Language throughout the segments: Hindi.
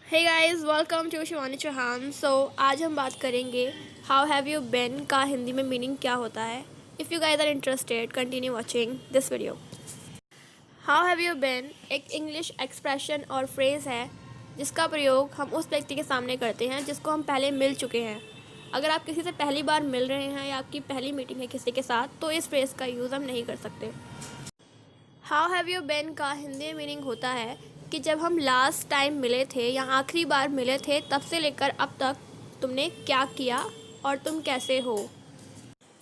Hey guys, welcome to Shivani Chauhan. आज हम बात करेंगे हाउ हैव यू बीन का हिंदी में मीनिंग क्या होता है। If you guys are interested continue watching this video. How have you been एक इंग्लिश एक्सप्रेशन और फ्रेज़ है जिसका प्रयोग हम उस व्यक्ति के सामने करते हैं जिसको हम पहले मिल चुके हैं। अगर आप किसी से पहली बार मिल रहे हैं या आपकी पहली मीटिंग है किसी के साथ, तो इस फ्रेज़ का यूज़ हम नहीं कर सकते। हाउ हैव यू बीन का हिंदी में मीनिंग होता है कि जब हम लास्ट टाइम मिले थे या आखिरी बार मिले थे तब से लेकर अब तक तुमने क्या किया और तुम कैसे हो।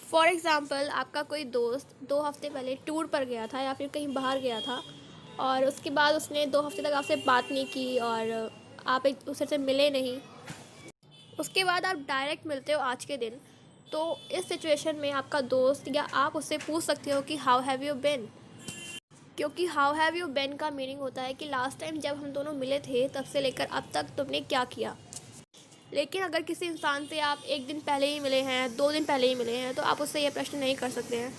फॉर एग्ज़ाम्पल, आपका कोई दोस्त 2 हफ्ते पहले टूर पर गया था या फिर कहीं बाहर गया था और उसके बाद उसने 2 हफ्ते तक आपसे बात नहीं की और आप एक दूसरे से मिले नहीं। उसके बाद आप डायरेक्ट मिलते हो आज के दिन, तो इस सिचुएशन में आपका दोस्त या आप उससे पूछ सकते हो कि हाउ हैव यू बीन, क्योंकि हाउ हैव यू बीन का मीनिंग होता है कि लास्ट टाइम जब हम दोनों मिले थे तब से लेकर अब तक तुमने क्या किया। लेकिन अगर किसी इंसान से आप एक दिन पहले ही मिले हैं, 2 दिन पहले ही मिले हैं, तो आप उससे यह प्रश्न नहीं कर सकते हैं,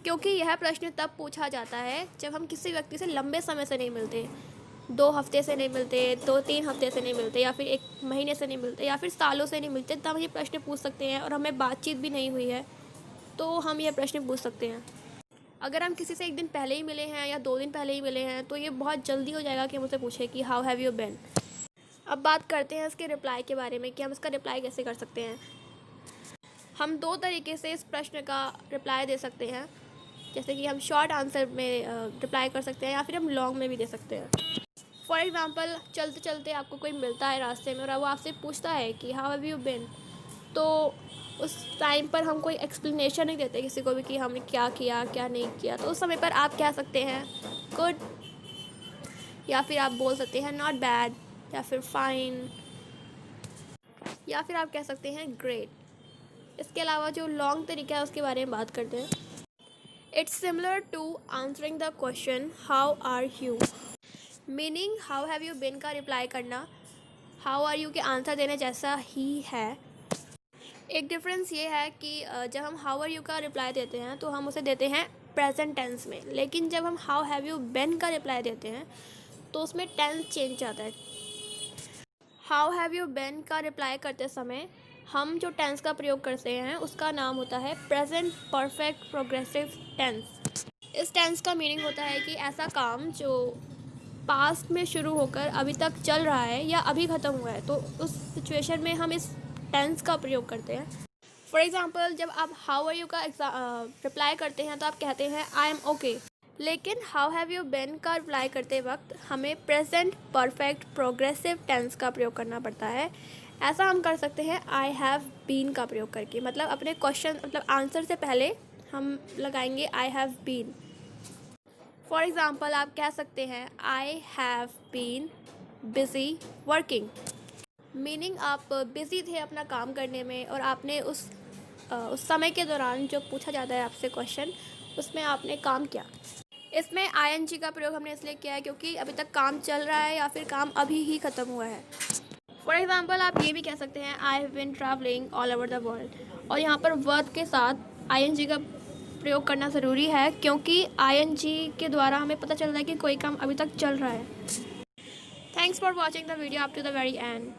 क्योंकि यह प्रश्न तब पूछा जाता है जब हम किसी व्यक्ति से लंबे समय से नहीं मिलते, 2 हफ्ते से नहीं मिलते, 2-3 हफ्ते से नहीं मिलते, या फिर 1 महीने से नहीं मिलते, या फिर सालों से नहीं मिलते, तब ये प्रश्न पूछ सकते हैं और हमें बातचीत भी नहीं हुई है तो हम यह प्रश्न पूछ सकते हैं। अगर हम किसी से एक दिन पहले ही मिले हैं या 2 दिन पहले ही मिले हैं तो ये बहुत जल्दी हो जाएगा कि हम उससे पूछें कि हाउ हैव यू बीन। अब बात करते हैं इसके रिप्लाई के बारे में कि हम इसका रिप्लाई कैसे कर सकते हैं। हम 2 तरीके से इस प्रश्न का रिप्लाई दे सकते हैं, जैसे कि हम शॉर्ट आंसर में रिप्लाई कर सकते हैं या फिर हम लॉन्ग में भी दे सकते हैं। फॉर एग्ज़ाम्पल, चलते चलते आपको कोई मिलता है रास्ते में और वो आपसे पूछता है कि हाउ हैव यू बीन, तो उस टाइम पर हम कोई एक्सप्लेनेशन नहीं देते किसी को भी कि हमने क्या किया क्या नहीं किया, तो उस समय पर आप कह सकते हैं गुड, या फिर आप बोल सकते हैं नॉट बैड, या फिर फाइन, या फिर आप कह सकते हैं ग्रेट। इसके अलावा जो लॉन्ग तरीका है उसके बारे में बात करते हैं। It's similar to answering the question how are you, meaning how have you been का रिप्लाई करना हाउ आर यू के आंसर देने जैसा ही है। एक डिफरेंस ये है कि जब हम हाउ आर यू का रिप्लाई देते हैं तो हम उसे देते हैं प्रेजेंट टेंस में, लेकिन जब हम हाउ हैव यू बीन का रिप्लाई देते हैं तो उसमें टेंस चेंज आता है। हाउ हैव यू बीन का रिप्लाई करते समय हम जो टेंस का प्रयोग करते हैं उसका नाम होता है प्रेजेंट परफेक्ट प्रोग्रेसिव टेंस। इस टेंस का मीनिंग होता है कि ऐसा काम जो पास्ट में शुरू होकर अभी तक चल रहा है या अभी ख़त्म हुआ है, तो उस सिचुएशन में हम इस टेंस का प्रयोग करते हैं। फॉर एग्ज़ाम्पल, जब आप हाउ आर यू का रिप्लाई करते हैं तो आप कहते हैं आई एम ओके, लेकिन हाउ हैव यू बीन का रिप्लाई करते वक्त हमें प्रेजेंट परफेक्ट प्रोग्रेसिव टेंस का प्रयोग करना पड़ता है। ऐसा हम कर सकते हैं आई हैव बीन का प्रयोग करके, मतलब अपने क्वेश्चन मतलब आंसर से पहले हम लगाएंगे I have been. For example, आप कह सकते हैं I have been busy working, meaning आप बिज़ी थे अपना काम करने में और आपने उस समय के दौरान जो पूछा जाता है आपसे क्वेश्चन, उसमें आपने काम किया। इसमें आईएनजी का प्रयोग हमने इसलिए किया है क्योंकि अभी तक काम चल रहा है या फिर काम अभी ही ख़त्म हुआ है। फॉर एग्ज़ाम्पल, आप ये भी कह सकते हैं I have been travelling all over the world, और यहाँ पर वर्ब के साथ आईएनजी का प्रयोग करना ज़रूरी है क्योंकि आईएनजी के द्वारा हमें पता चलता है कि कोई काम अभी तक चल रहा है। Thanks for watching the video up to the very and.